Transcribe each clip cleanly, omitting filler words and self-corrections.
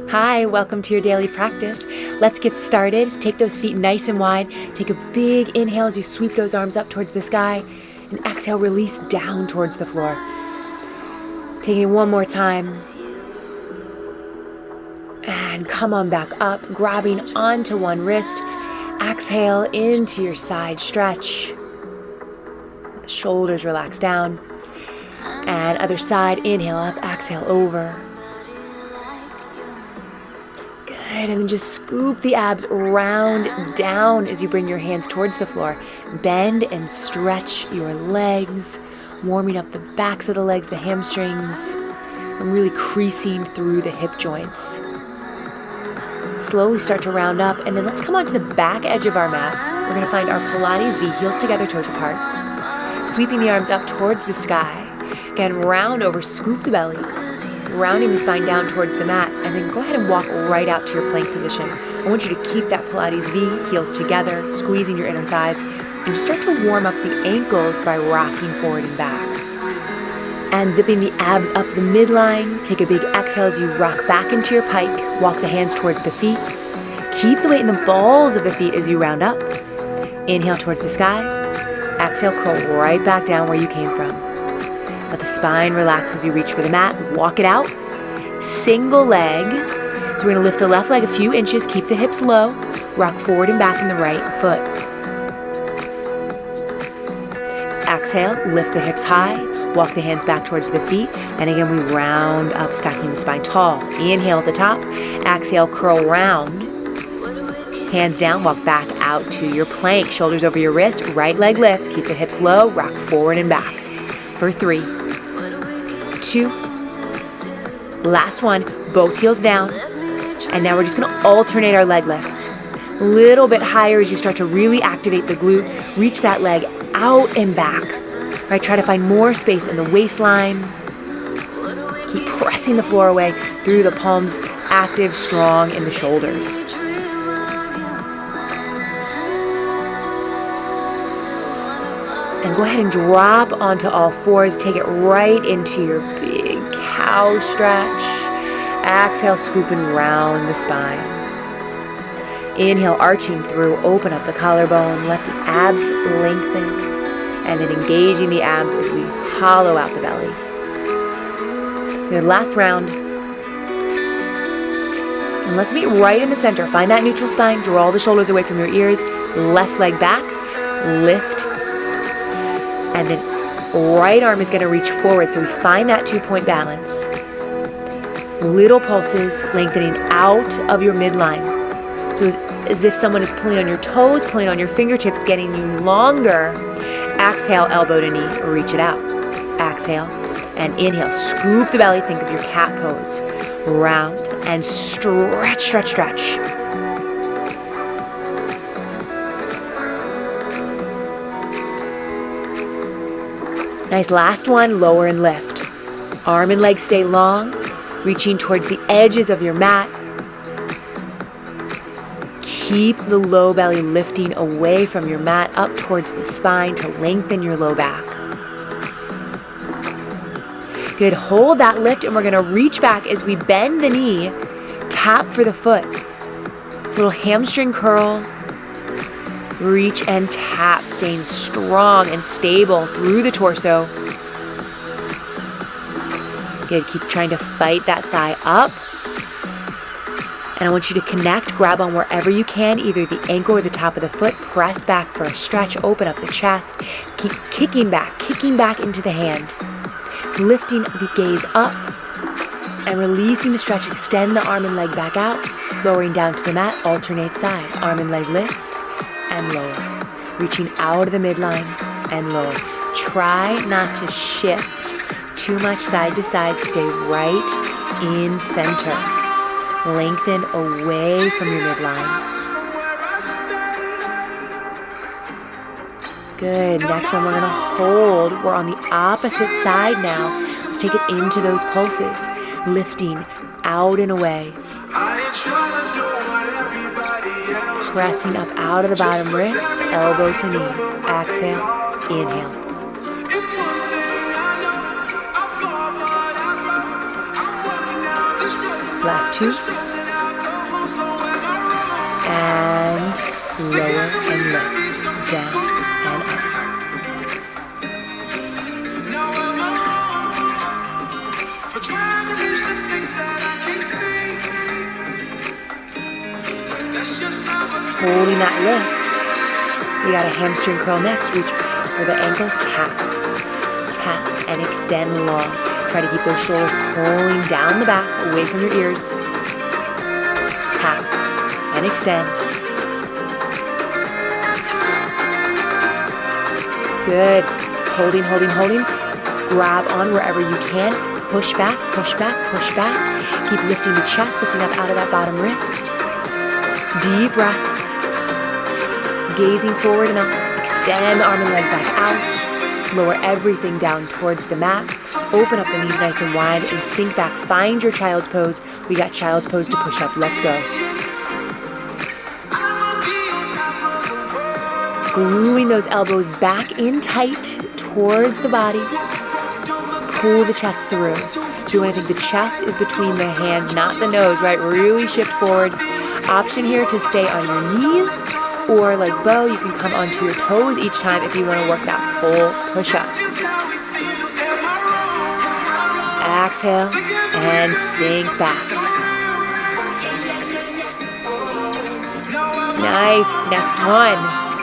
Hi, welcome to your daily practice. Let's get started. Take those feet nice and wide. Take a big inhale as you sweep those arms up towards the sky. And exhale, release down towards the floor. Taking it one more time. And come on back up, grabbing onto one wrist. Exhale into your side stretch. The shoulders relax down. And other side, inhale up, exhale over. Good, and then just scoop the abs round down as you bring your hands towards the floor. Bend and stretch your legs, warming up the backs of the legs, the hamstrings, and really creasing through the hip joints. Slowly start to round up, and then let's come onto the back edge of our mat. We're going to find our Pilates V, heels together, toes apart. Sweeping the arms up towards the sky. Again, round over, scoop the belly, rounding the spine down towards the mat, and then go ahead and walk right out to your plank position. I want you to keep that Pilates V, heels together, squeezing your inner thighs, and just start to warm up the ankles by rocking forward and back. And zipping the abs up the midline. Take a big exhale as you rock back into your pike. Walk the hands towards the feet. Keep the weight in the balls of the feet as you round up. Inhale towards the sky. Exhale, curl right back down where you came from. Let the spine relax as you reach for the mat. Walk it out. Single leg. So we're going to lift the left leg a few inches. Keep the hips low. Rock forward and back in the right foot. Exhale, lift the hips high. Walk the hands back towards the feet. And again, we round up, stacking the spine tall. Inhale at the top. Exhale, curl round. Hands down, walk back out to your plank. Shoulders over your wrist. Right leg lifts. Keep the hips low. Rock forward and back. For 3, 2, last one. Both heels down. And now we're just going to alternate our leg lifts. A little bit higher as you start to really activate the glute. Reach that leg out and back. Right, try to find more space in the waistline. Keep pressing the floor away through the palms, active, strong in the shoulders. And go ahead and drop onto all fours. Take it right into your big cow stretch. Exhale, scooping round the spine. Inhale, arching through, open up the collarbone. Let the abs lengthen. And then engaging the abs as we hollow out the belly. Good, last round. And let's meet right in the center. Find that neutral spine. Draw the shoulders away from your ears. Left leg back. Lift. And then right arm is going to reach forward. So we find that 2-point balance. Little pulses lengthening out of your midline. So as if someone is pulling on your toes, pulling on your fingertips, getting you longer. Exhale, elbow to knee, reach it out. Exhale and inhale. Scoop the belly. Think of your cat pose. Round and stretch, stretch, stretch. Nice. Last one, lower and lift. Arm and leg stay long, reaching towards the edges of your mat. Keep the low belly lifting away from your mat up towards the spine to lengthen your low back. Good. Hold that lift, and we're going to reach back as we bend the knee, tap for the foot. This little hamstring curl. Reach and tap, staying strong and stable through the torso. Good. Keep trying to fight that thigh up. And I want you to connect, grab on wherever you can, either the ankle or the top of the foot. Press back for a stretch, open up the chest. Keep kicking back into the hand. Lifting the gaze up and releasing the stretch. Extend the arm and leg back out, lowering down to the mat, alternate side. Arm and leg lift and lower. Reaching out of the midline and lower. Try not to shift too much side to side. Stay right in center. Lengthen away from your midline. Good. Next one we're going to hold. We're on the opposite side now. Let's take it into those pulses. Lifting out and away. Pressing up out of the bottom wrist, elbow to knee. Exhale, inhale. Last 2. and lower and lift, down and up. Holding that lift. We got a hamstring curl next. Reach for the ankle, tap, tap, and extend long. Try to keep those shoulders pulling down the back, away from your ears. Tap and extend. Good. Holding, holding, holding. Grab on wherever you can. Push back, push back, push back. Keep lifting the chest, lifting up out of that bottom wrist. Deep breaths. Gazing forward and up. Extend the arm and leg back out. Lower everything down towards the mat. Open up the knees nice and wide and sink back. Find your child's pose. We got child's pose to push up. Let's go. Gluing those elbows back in tight towards the body. Pull the chest through. So you want to think the chest is between the hands, not the nose, right? Really shift forward. Option here to stay on your knees, or like Bo, you can come onto your toes each time if you want to work that full push-up. Exhale and sink back. Nice. Next one.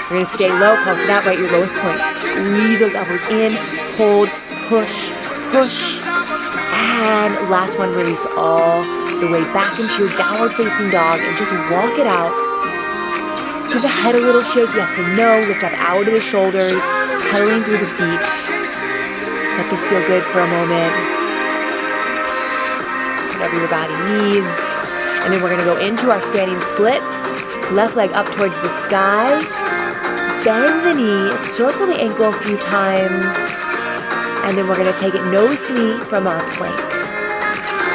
We're going to stay low, pulse it out, right your lowest point. Squeeze those elbows in, hold, push, push. And last one, release all the way back into your downward facing dog and just walk it out. Give the head a little shake, yes and no. Lift up out of the shoulders, pedaling through the feet. Let this feel good for a moment. Whatever your body needs. And then we're going to go into our standing splits. Left leg up towards the sky. Bend the knee, circle the ankle a few times. And then we're going to take it nose to knee from our plank.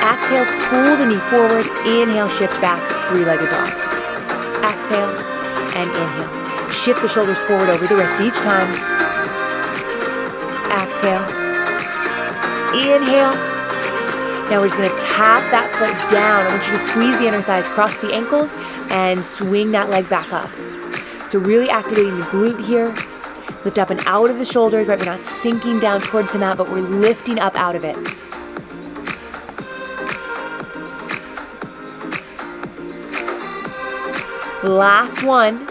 Exhale, pull the knee forward. Inhale, shift back, three-legged dog. Exhale and inhale. Shift the shoulders forward over the wrist each time. Exhale. Inhale. Now we're just going to tap that foot down. I want you to squeeze the inner thighs, cross the ankles, and swing that leg back up. So really activating the glute here. Lift up and out of the shoulders, right? We're not sinking down towards the mat, but we're lifting up out of it. Last one.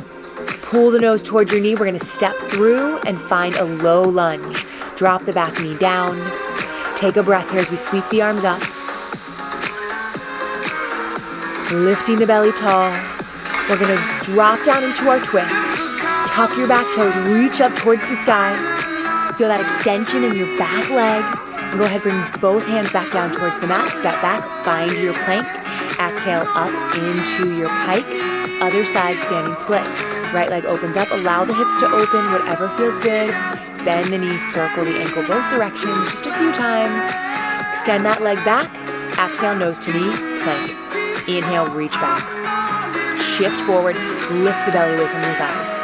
Pull the nose towards your knee. We're going to step through and find a low lunge. Drop the back knee down. Take a breath here as we sweep the arms up. Lifting the belly tall. We're going to drop down into our twist. Tuck your back toes, reach up towards the sky. Feel that extension in your back leg. And go ahead, bring both hands back down towards the mat. Step back, find your plank. Exhale up into your pike. Other side, standing splits. Right leg opens up, allow the hips to open, whatever feels good. Bend the knees, circle the ankle both directions, just a few times. Extend that leg back. Exhale, nose to knee, plank. Inhale, reach back. Shift forward, lift the belly away from your thighs.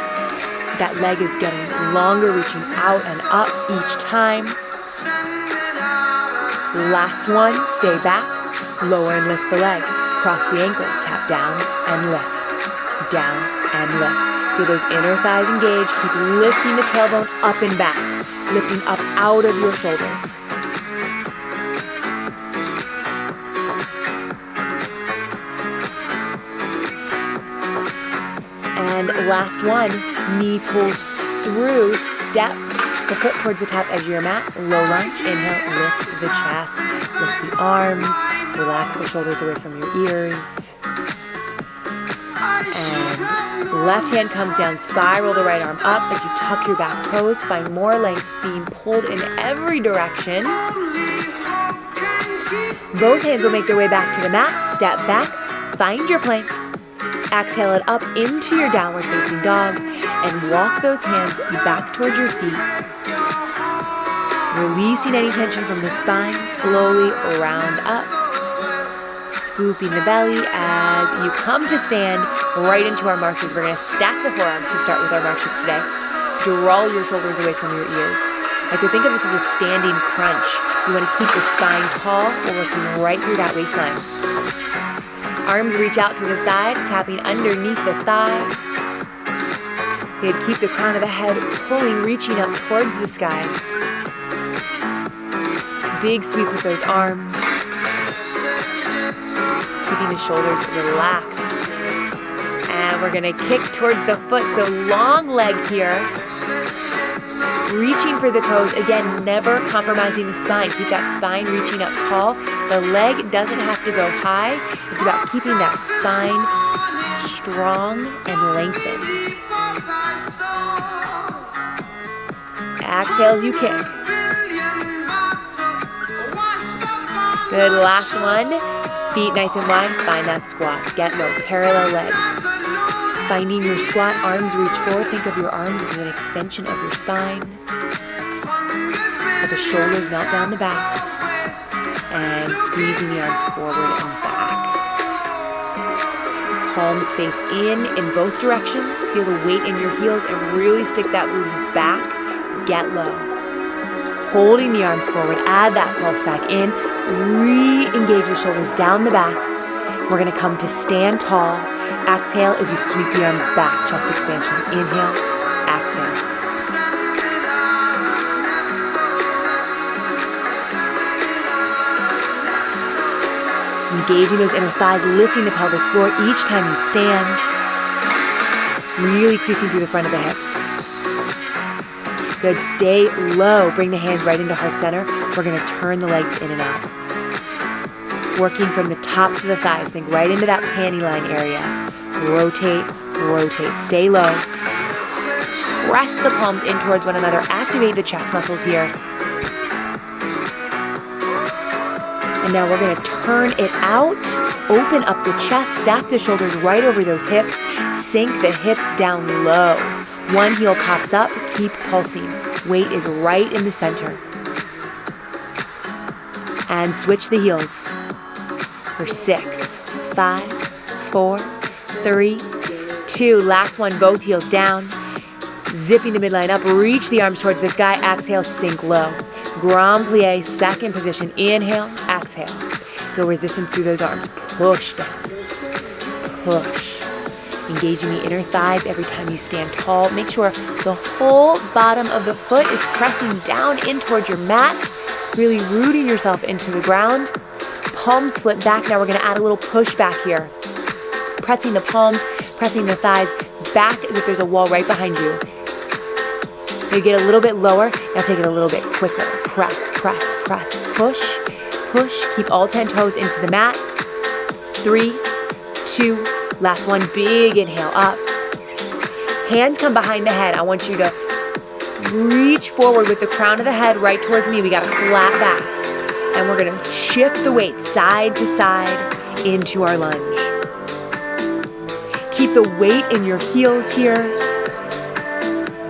That leg is getting longer, reaching out and up each time. Last one, stay back, lower and lift the leg. Cross the ankles, tap down and lift. Down and lift. Feel those inner thighs engage. Keep lifting the tailbone up and back. Lifting up out of your shoulders. And last one, knee pulls through, step the foot towards the top edge of your mat, low lunge, inhale, lift the chest, lift the arms, relax the shoulders away from your ears. And left hand comes down, spiral the right arm up as you tuck your back toes, find more length, being pulled in every direction. Both hands will make their way back to the mat, step back, find your plank. Exhale it up into your downward facing dog and walk those hands back towards your feet. Releasing any tension from the spine, slowly round up. Scooping the belly as you come to stand right into our marches. We're going to stack the forearms to start with our marches today. Draw your shoulders away from your ears. And so think of this as a standing crunch. You want to keep the spine tall. We're working right through that waistline. Arms reach out to the side, tapping underneath the thigh. Good, keep the crown of the head pulling, reaching up towards the sky. Big sweep with those arms. Keeping the shoulders relaxed. And we're gonna kick towards the foot, so long leg here. Reaching for the toes, again, never compromising the spine. Keep that spine reaching up tall. The leg doesn't have to go high. It's about keeping that spine strong and lengthened. Exhale as you kick. Good, last one. Feet nice and wide, find that squat. Get low, parallel legs. Finding your squat, arms reach forward. Think of your arms as an extension of your spine. Let the shoulders melt down the back. And squeezing the arms forward and back. Palms face in both directions. Feel the weight in your heels and really stick that booty back. Get low. Holding the arms forward, add that pulse back in. Re-engage the shoulders down the back. We're gonna come to stand tall. Exhale as you sweep the arms back, chest expansion. Inhale, exhale. Engaging those inner thighs, lifting the pelvic floor each time you stand. Really creasing through the front of the hips. Good, stay low. Bring the hands right into heart center. We're gonna turn the legs in and out. Working from the tops of the thighs. Think right into that panty line area. Rotate, rotate. Stay low. Press the palms in towards one another. Activate the chest muscles here. And now we're gonna turn it out. Open up the chest. Stack the shoulders right over those hips. Sink the hips down low. One heel pops up. Keep pulsing. Weight is right in the center. And switch the heels. For 6, 5, 4, 3, 2. Last one, both heels down. Zipping the midline up, reach the arms towards the sky. Exhale, sink low. Grand plie, second position. Inhale, exhale. Feel resistance through those arms. Push down. Push. Engaging the inner thighs every time you stand tall. Make sure the whole bottom of the foot is pressing down in towards your mat. Really rooting yourself into the ground. Palms flip back. Now we're gonna add a little push back here. Pressing the palms, pressing the thighs back as if there's a wall right behind you. You get a little bit lower. Now take it a little bit quicker. Press, press, press. Push, push. Keep all 10 toes into the mat. 3, 2, last one. Big inhale up. Hands come behind the head. I want you to reach forward with the crown of the head right towards me. We got a flat back. And we're gonna shift the weight side to side into our lunge. Keep the weight in your heels here.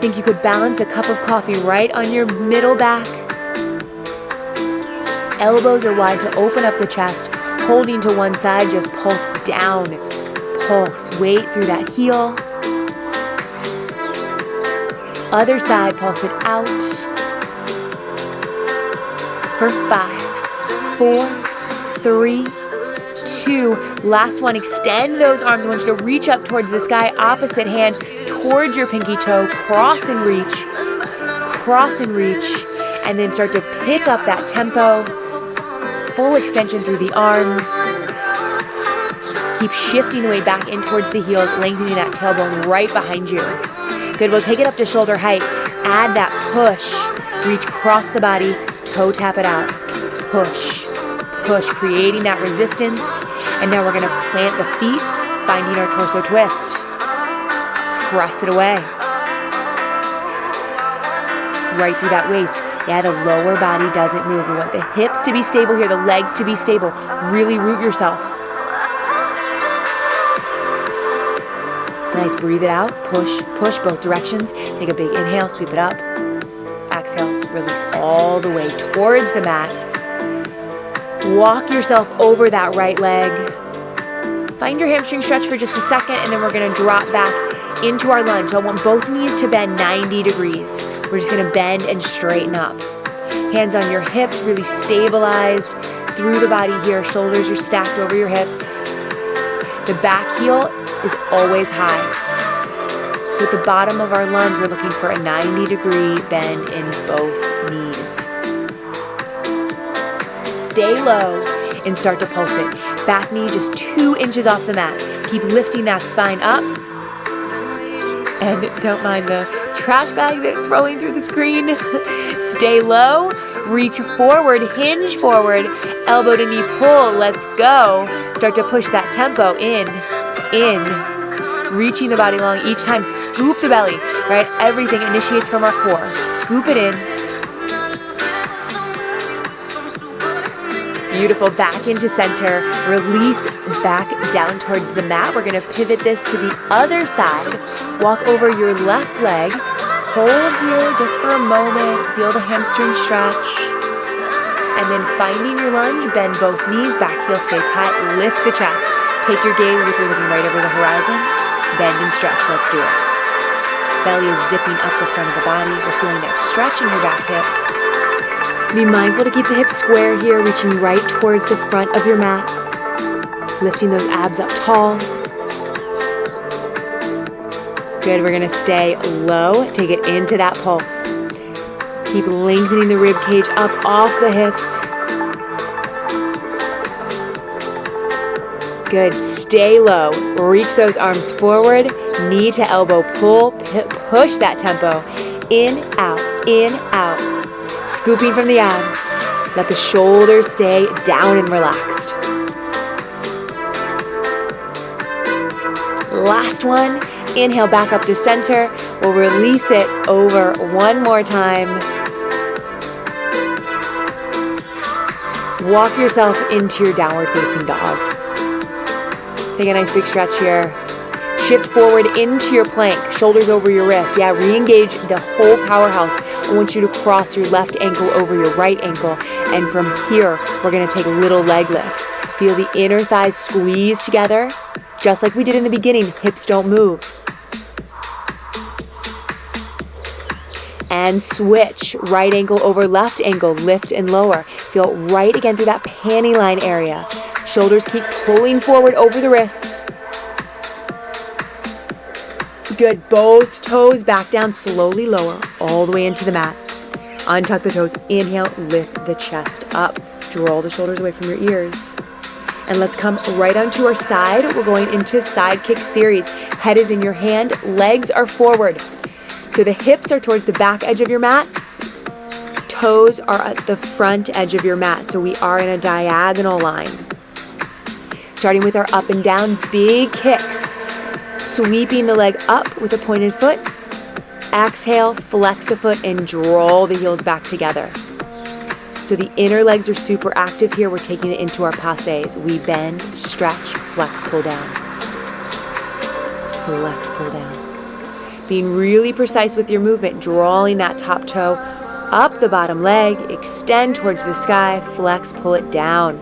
Think you could balance a cup of coffee right on your middle back. Elbows are wide to open up the chest. Holding to one side, just pulse down. Pulse, weight through that heel. Other side, pulse it out. For 5, 4, 3, 2. Last one, extend those arms. I want you to reach up towards the sky. Opposite hand towards your pinky toe. Cross and reach. Cross and reach. And then start to pick up that tempo. Full extension through the arms. Keep shifting the weight back in towards the heels, lengthening that tailbone right behind you. Good, we'll take it up to shoulder height. Add that push. Reach across the body. Toe tap it out. Push, push, creating that resistance. And now we're gonna plant the feet, finding our torso twist. Press it away. Right through that waist. Yeah, the lower body doesn't move. We want the hips to be stable here, the legs to be stable. Really root yourself. Nice, breathe it out. Push, push both directions. Take a big inhale, sweep it up. Exhale, release all the way towards the mat. Walk yourself over that right leg. Find your hamstring stretch for just a second, and then we're gonna drop back into our lunge. I want both knees to bend 90 degrees. We're just gonna bend and straighten up. Hands on your hips, really stabilize through the body here. Shoulders are stacked over your hips. The back heel is always high. So at the bottom of our lunge, we're looking for a 90-degree bend in both knees. Stay low and start to pulse it. Back knee just 2 inches off the mat. Keep lifting that spine up. And don't mind the trash bag that's rolling through the screen. Stay low, reach forward, hinge forward, elbow to knee pull, let's go. Start to push that tempo in, reaching the body long each time, scoop the belly, right? Everything initiates from our core. Scoop it in. Beautiful, back into center, release back down towards the mat. We're gonna pivot this to the other side. Walk over your left leg, hold here just for a moment, feel the hamstring stretch. And then finding your lunge, bend both knees, back heel stays high, lift the chest. Take your gaze if you're looking right over the horizon, bend and stretch, let's do it. Belly is zipping up the front of the body. We're feeling that stretch in your back hip. Be mindful to keep the hips square here, reaching right towards the front of your mat. Lifting those abs up tall. Good, we're gonna stay low, take it into that pulse. Keep lengthening the rib cage up off the hips. Good, stay low, reach those arms forward, knee to elbow pull, push that tempo. In, out. Scooping from the abs. Let the shoulders stay down and relaxed. Last one. Inhale back up to center. We'll release it over one more time. Walk yourself into your downward facing dog. Take a nice big stretch here. Shift forward into your plank, shoulders over your wrist. Yeah, re-engage the whole powerhouse. I want you to cross your left ankle over your right ankle. And from here, we're gonna take little leg lifts. Feel the inner thighs squeeze together. Just like we did in the beginning, hips don't move. And switch, right ankle over left ankle, lift and lower. Feel right again through that panty line area. Shoulders keep pulling forward over the wrists. Good, both toes back down, slowly lower, all the way into the mat. Untuck the toes, inhale, lift the chest up. Draw the shoulders away from your ears. And let's come right onto our side. We're going into side kick series. Head is in your hand, legs are forward. So the hips are towards the back edge of your mat. Toes are at the front edge of your mat. So we are in a diagonal line. Starting with our up and down, big kicks. Sweeping the leg up with a pointed foot. Exhale, flex the foot and draw the heels back together. So the inner legs are super active here. We're taking it into our passes. We bend, stretch, flex, pull down. Flex, pull down. Being really precise with your movement, drawing that top toe up the bottom leg, extend towards the sky, flex, pull it down.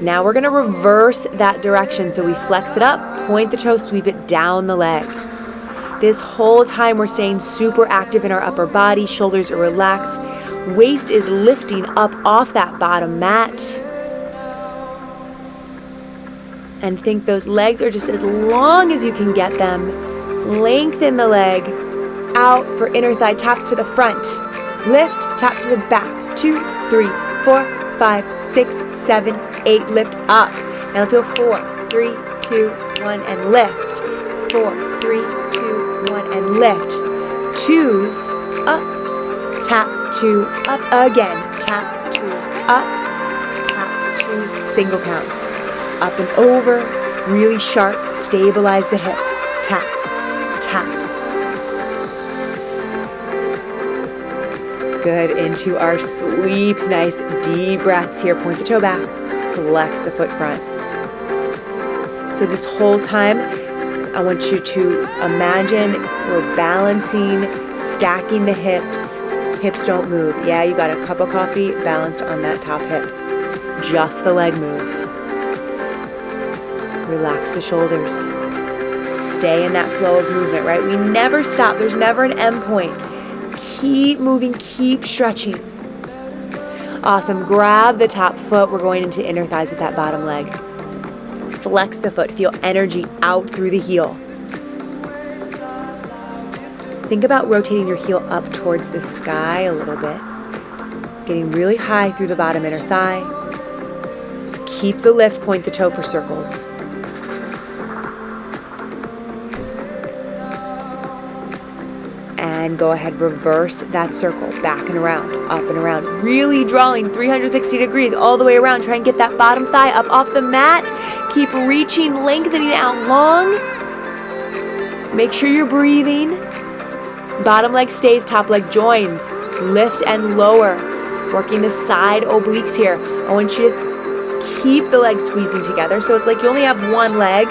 Now we're gonna reverse that direction. So we flex it up, point the toe, sweep it down the leg. This whole time we're staying super active in our upper body, shoulders are relaxed, waist is lifting up off that bottom mat. And think those legs are just as long as you can get them. Lengthen the leg out for inner thigh taps to the front. Lift, tap to the back. 2, 3, 4, 5, 6, 7, 8. Lift up. Now let's go 4, 3, 2, 1, and lift. 4, 3, 2, 1, and lift. Twos, up, tap, 2, up again. Tap, 2, up, tap, 2, single counts. Up and over, really sharp, stabilize the hips. Tap, tap. Good, into our sweeps. Nice deep breaths here. Point the toe back, flex the foot front. So this whole time, I want you to imagine we're balancing, stacking the hips. Hips don't move. Yeah, you got a cup of coffee balanced on that top hip. Just the leg moves. Relax the shoulders. Stay in that flow of movement, right? We never stop. There's never an end point. Keep moving, keep stretching. Awesome. Grab the top foot. We're going into inner thighs with that bottom leg. Flex the foot. Feel energy out through the heel. Think about rotating your heel up towards the sky a little bit. Getting really high through the bottom inner thigh. Keep the lift, point the toe for circles. And go ahead, reverse that circle, back and around, up and around. Really drawing 360 degrees all the way around. Try and get that bottom thigh up off the mat. Keep reaching, lengthening out long. Make sure you're breathing. Bottom leg stays, top leg joins. Lift and lower. Working the side obliques here. I want you to keep the legs squeezing together so it's like you only have one leg.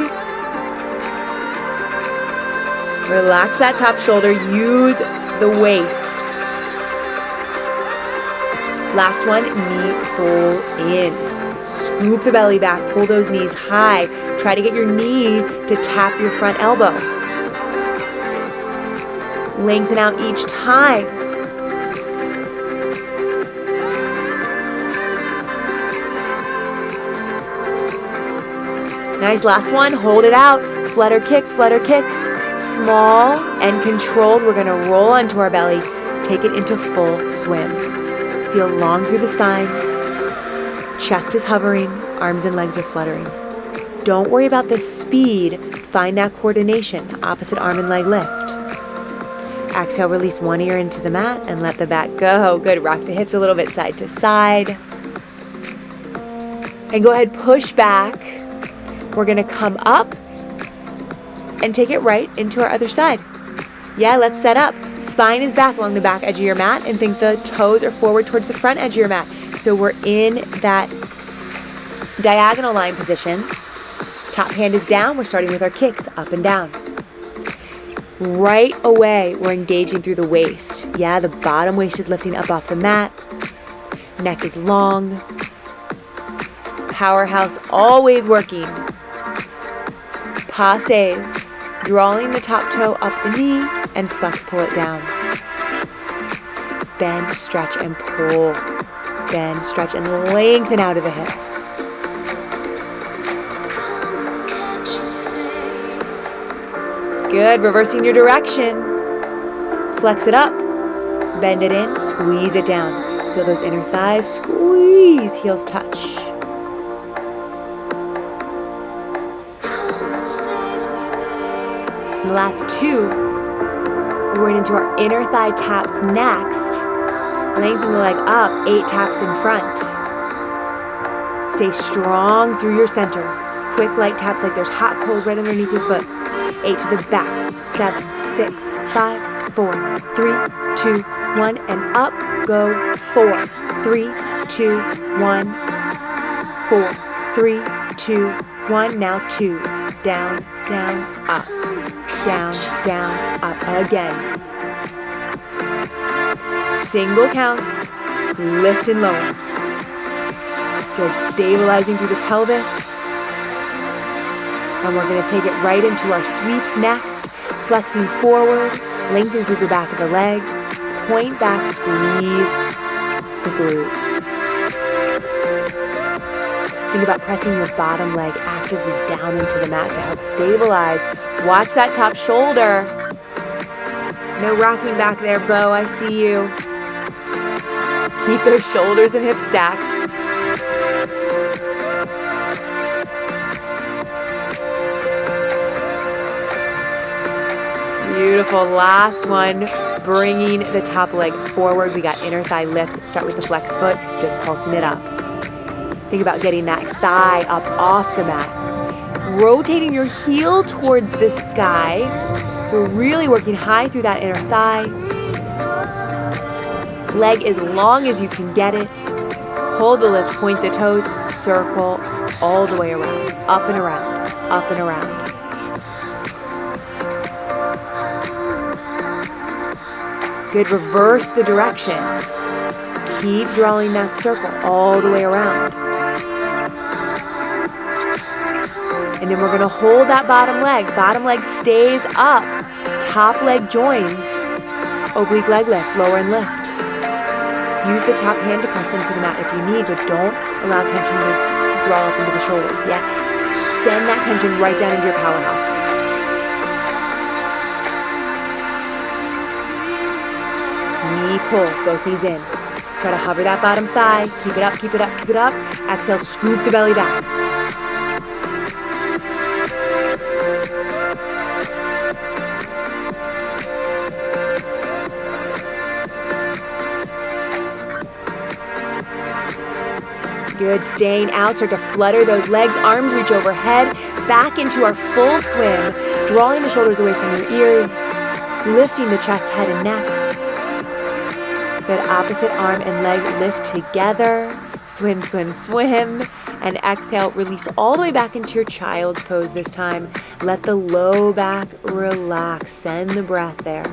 Relax that top shoulder. Use the waist. Last one, knee pull in. Scoop the belly back. Pull those knees high. Try to get your knee to tap your front elbow. Lengthen out each time. Nice, last one, hold it out. Flutter kicks, flutter kicks. Small and controlled, we're gonna roll onto our belly. Take it into full swim. Feel long through the spine. Chest is hovering, arms and legs are fluttering. Don't worry about the speed, find that coordination, opposite arm and leg lift. Exhale, release one ear into the mat and let the back go. Good, rock the hips a little bit side to side. And go ahead, push back. We're gonna come up and take it right into our other side. Yeah, let's set up. Spine is back along the back edge of your mat and think the toes are forward towards the front edge of your mat. So we're in that diagonal line position. Top hand is down. We're starting with our kicks up and down. Right away, we're engaging through the waist. Yeah, the bottom waist is lifting up off the mat. Neck is long. Powerhouse always working. Passes, drawing the top toe up the knee and flex, pull it down. Bend, stretch, and pull. Bend, stretch, and lengthen out of the hip. Good, reversing your direction. Flex it up, bend it in, squeeze it down. Feel those inner thighs, squeeze, heels touch. And the last two, we're going into our inner thigh taps next. Lengthen the leg up, 8 taps in front. Stay strong through your center. Quick light taps like there's hot coals right underneath your foot. 8 to the back, 7, 6, 5, 4, 3, 2, 1, and up, go, 4, 3, 2, 1, 4, 3, 2, 1, now twos, down, down, up, down, down, up, again. Single counts, lift and lower. Good, stabilizing through the pelvis. And we're going to take it right into our sweeps next. Flexing forward, lengthen through the back of the leg. Point back, squeeze the glute. Think about pressing your bottom leg actively down into the mat to help stabilize. Watch that top shoulder. No rocking back there, Bo, I see you. Keep those shoulders and hips stacked. Beautiful, last one, bringing the top leg forward. We got inner thigh lifts. Start with the flex foot, just pulsing it up. Think about getting that thigh up off the mat. Rotating your heel towards the sky. So we're really working high through that inner thigh. Leg as long as you can get it. Hold the lift, point the toes, circle all the way around, up and around, up and around. Good, reverse the direction. Keep drawing that circle all the way around. And then we're gonna hold that bottom leg. Bottom leg stays up. Top leg joins. Oblique leg lifts, lower and lift. Use the top hand to press into the mat if you need, but don't allow tension to draw up into the shoulders, yeah? Send that tension right down into your powerhouse. Knee pull, both knees in. Try to hover that bottom thigh. Keep it up, keep it up, keep it up. Exhale, scoop the belly back. Good, staying out, start to flutter those legs, arms reach overhead, back into our full swim, drawing the shoulders away from your ears, lifting the chest, head, and neck. Good, opposite arm and leg lift together, swim, swim, swim, and exhale, release all the way back into your child's pose this time. Let the low back relax, send the breath there.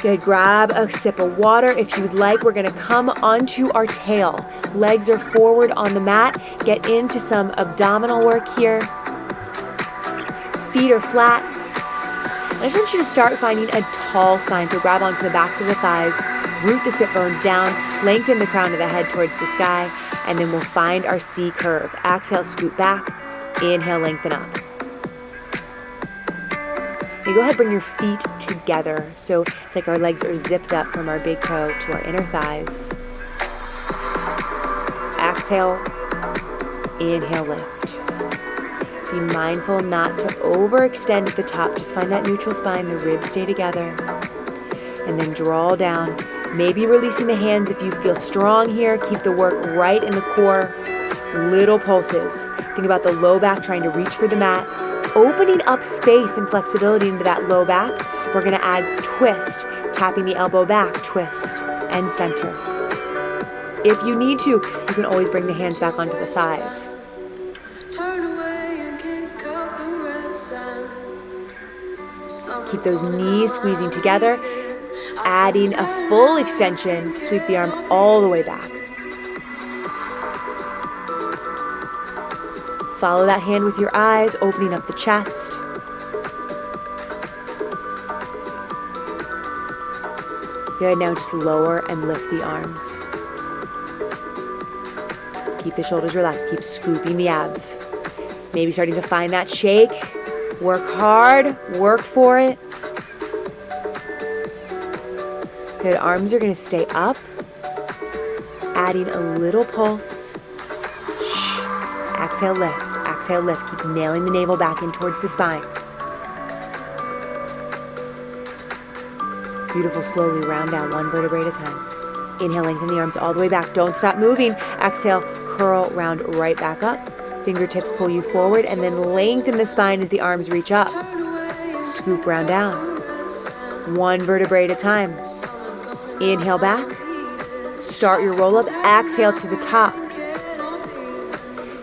Good, grab a sip of water if you'd like. We're gonna come onto our tail. Legs are forward on the mat. Get into some abdominal work here. Feet are flat. I just want you to start finding a tall spine. So grab onto the backs of the thighs, root the sit bones down, lengthen the crown of the head towards the sky, and then we'll find our C curve. Exhale, scoot back. Inhale, lengthen up. Now go ahead, bring your feet together. So it's like our legs are zipped up from our big toe to our inner thighs. Exhale, inhale, lift. Be mindful not to overextend at the top. Just find that neutral spine, the ribs stay together. And then draw down. Maybe releasing the hands if you feel strong here. Keep the work right in the core. Little pulses. Think about the low back trying to reach for the mat. Opening up space and flexibility into that low back. We're gonna add twist, tapping the elbow back, twist, and center. If you need to, you can always bring the hands back onto the thighs. Keep those knees squeezing together, adding a full extension, sweep the arm all the way back. Follow that hand with your eyes, opening up the chest. Good, now just lower and lift the arms. Keep the shoulders relaxed, keep scooping the abs. Maybe starting to find that shake. Work hard, work for it. Good, arms are gonna stay up. Adding a little pulse. Exhale, lift. Exhale, lift. Keep nailing the navel back in towards the spine. Beautiful, slowly round down one vertebrae at a time. Inhale, lengthen the arms all the way back. Don't stop moving. Exhale, curl, round right back up. Fingertips pull you forward and then lengthen the spine as the arms reach up. Scoop, round down. One vertebrae at a time. Inhale back. Start your roll up. Exhale to the top.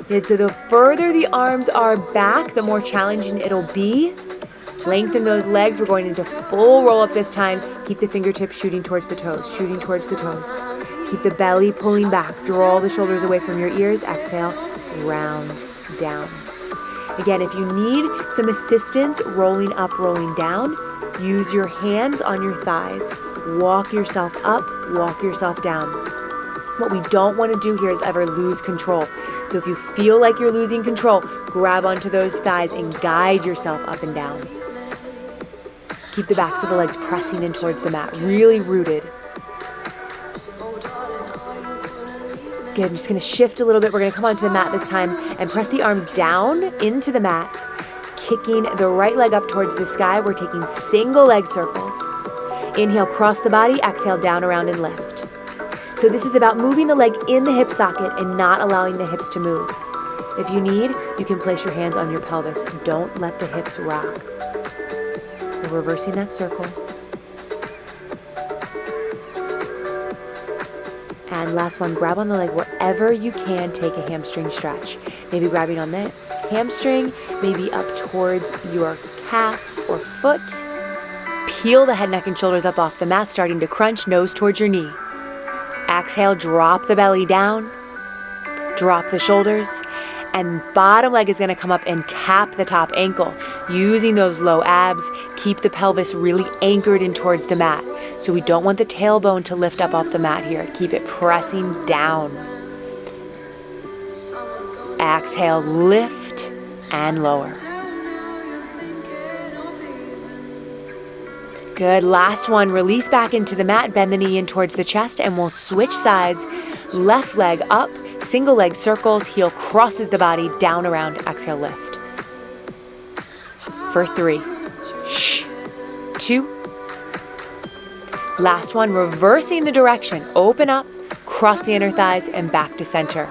Good, so the further the arms are back, the more challenging it'll be. Lengthen those legs. We're going into full roll up this time. Keep the fingertips shooting towards the toes, shooting towards the toes. Keep the belly pulling back. Draw the shoulders away from your ears. Exhale, round down. Again, if you need some assistance rolling up, rolling down, use your hands on your thighs. Walk yourself up, walk yourself down. What we don't want to do here is ever lose control. So if you feel like you're losing control, grab onto those thighs and guide yourself up and down. Keep the backs of the legs pressing in towards the mat, really rooted. Good, I'm just gonna shift a little bit. We're gonna come onto the mat this time and press the arms down into the mat, kicking the right leg up towards the sky. We're taking single leg circles. Inhale, cross the body, exhale, down, around, and lift. So this is about moving the leg in the hip socket and not allowing the hips to move. If you need, you can place your hands on your pelvis. Don't let the hips rock. We're reversing that circle. And last one, grab on the leg wherever you can. Take a hamstring stretch. Maybe grabbing on the hamstring, maybe up towards your calf or foot. Peel the head, neck, and shoulders up off the mat, starting to crunch, nose towards your knee. Exhale, drop the belly down, drop the shoulders, and bottom leg is gonna come up and tap the top ankle. Using those low abs, keep the pelvis really anchored in towards the mat. So we don't want the tailbone to lift up off the mat here. Keep it pressing down. Exhale, lift and lower. Good, last one, release back into the mat, bend the knee in towards the chest, and we'll switch sides. Left leg up, single leg circles, heel crosses the body, down around, exhale, lift. For 3, 2. Last one, reversing the direction, open up, cross the inner thighs, and back to center.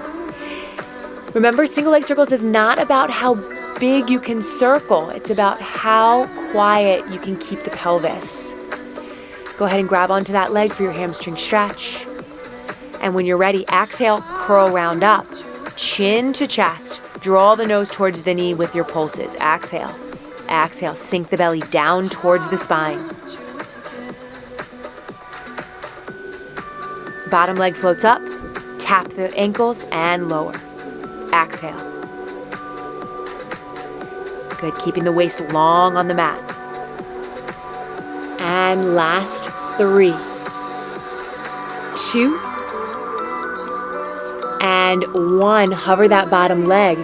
Remember, single leg circles is not about how big you can circle. It's about how quiet you can keep the pelvis. Go ahead and grab onto that leg for your hamstring stretch. And when you're ready, exhale, curl round up. Chin to chest. Draw the nose towards the knee with your pulses. Exhale. Exhale. Sink the belly down towards the spine. Bottom leg floats up. Tap the ankles and lower. Exhale. Good, keeping the waist long on the mat. And last 3, 2, and 1. Hover that bottom leg.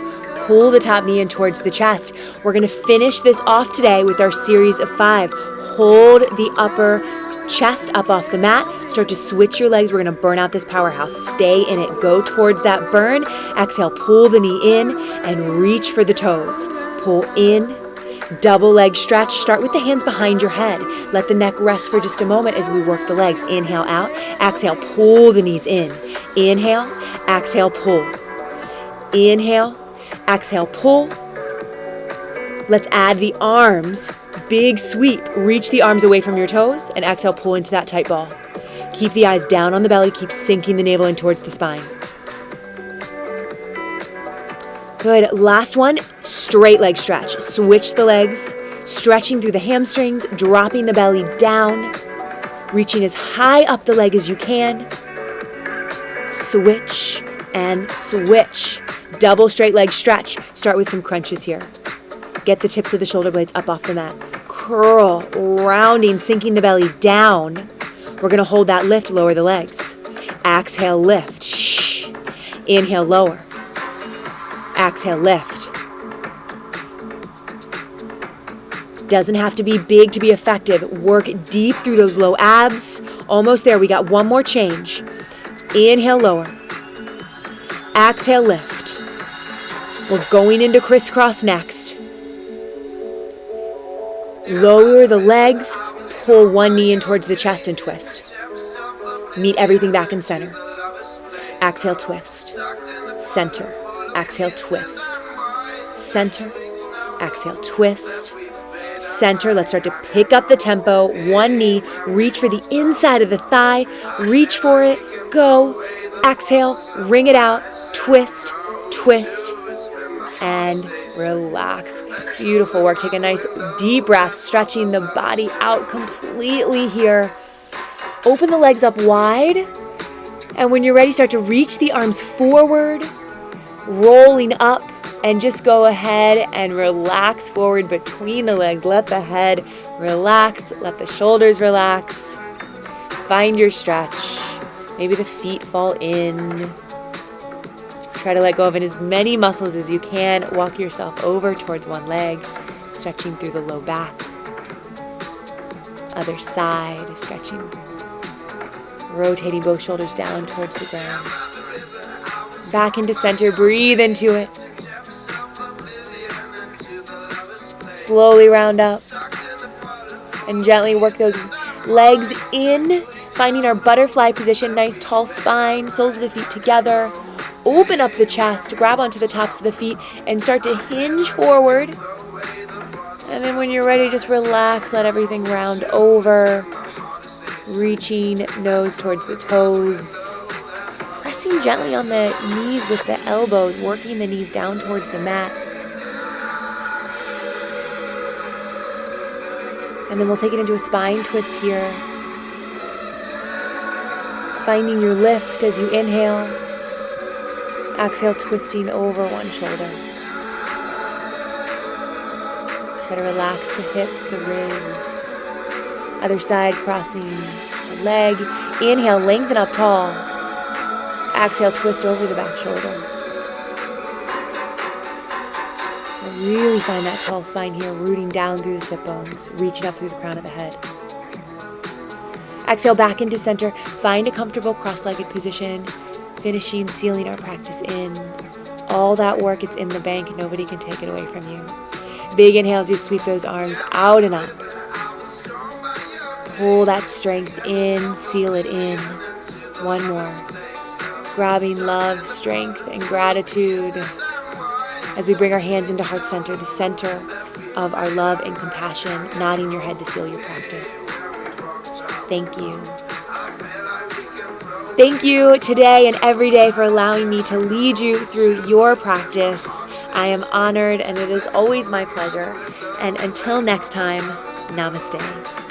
Pull the top knee in towards the chest. We're going to finish this off today with our series of 5. Hold the upper chest up off the mat. Start to switch your legs. We're going to burn out this powerhouse. Stay in it. Go towards that burn. Exhale, pull the knee in and reach for the toes. Pull in, double leg stretch. Start with the hands behind your head. Let the neck rest for just a moment as we work the legs. Inhale out. Exhale, pull the knees in. Inhale, exhale, pull. Inhale, exhale, pull. Let's add the arms. Big sweep. Reach the arms away from your toes and exhale, pull into that tight ball. Keep the eyes down on the belly. Keep sinking the navel in towards the spine. Good. Last one, straight leg stretch. Switch the legs, stretching through the hamstrings, dropping the belly down, reaching as high up the leg as you can. Switch and switch. Double straight leg stretch. Start with some crunches here. Get the tips of the shoulder blades up off the mat. Curl, rounding, sinking the belly down. We're going to hold that lift, lower the legs. Exhale, lift. Shh. Inhale, lower. Exhale, lift. Doesn't have to be big to be effective. Work deep through those low abs. Almost there. We got one more change. Inhale, lower. Exhale, lift. We're going into crisscross next. Lower the legs. Pull one knee in towards the chest and twist. Meet everything back in center. Exhale, twist. Center. Exhale, twist. Center. Exhale, twist. Center. Let's start to pick up the tempo. One knee. Reach for the inside of the thigh. Reach for it. Go. Exhale. Wring it out. Twist. Twist. And relax. Beautiful work. Take a nice deep breath, stretching the body out completely here. Open the legs up wide. And when you're ready, start to reach the arms forward, rolling up, and just go ahead and relax forward between the legs. Let the head relax. Let the shoulders relax. Find your stretch. Maybe the feet fall in. Try to let go of as many muscles as you can. Walk yourself over towards one leg, stretching through the low back. Other side, stretching. Rotating both shoulders down towards the ground. Back into center, breathe into it. Slowly round up. And gently work those legs in, finding our butterfly position, nice tall spine, soles of the feet together. Open up the chest, grab onto the tops of the feet, and start to hinge forward. And then when you're ready, just relax, let everything round over. Reaching nose towards the toes. Pressing gently on the knees with the elbows, working the knees down towards the mat. And then we'll take it into a spine twist here. Finding your lift as you inhale. Exhale, twisting over one shoulder. Try to relax the hips, the ribs. Other side, crossing leg. Inhale, lengthen up tall. Exhale, twist over the back shoulder. Really find that tall spine here, rooting down through the sit bones, reaching up through the crown of the head. Exhale, back into center. Find a comfortable cross-legged position, finishing, sealing our practice in. All that work, it's in the bank. Nobody can take it away from you. Big inhales, you sweep those arms out and up. Pull that strength in, seal it in. One more. Grabbing love, strength, and gratitude as we bring our hands into heart center, the center of our love and compassion, nodding your head to seal your practice. Thank you. Thank you today and every day for allowing me to lead you through your practice. I am honored, and it is always my pleasure. And until next time, namaste.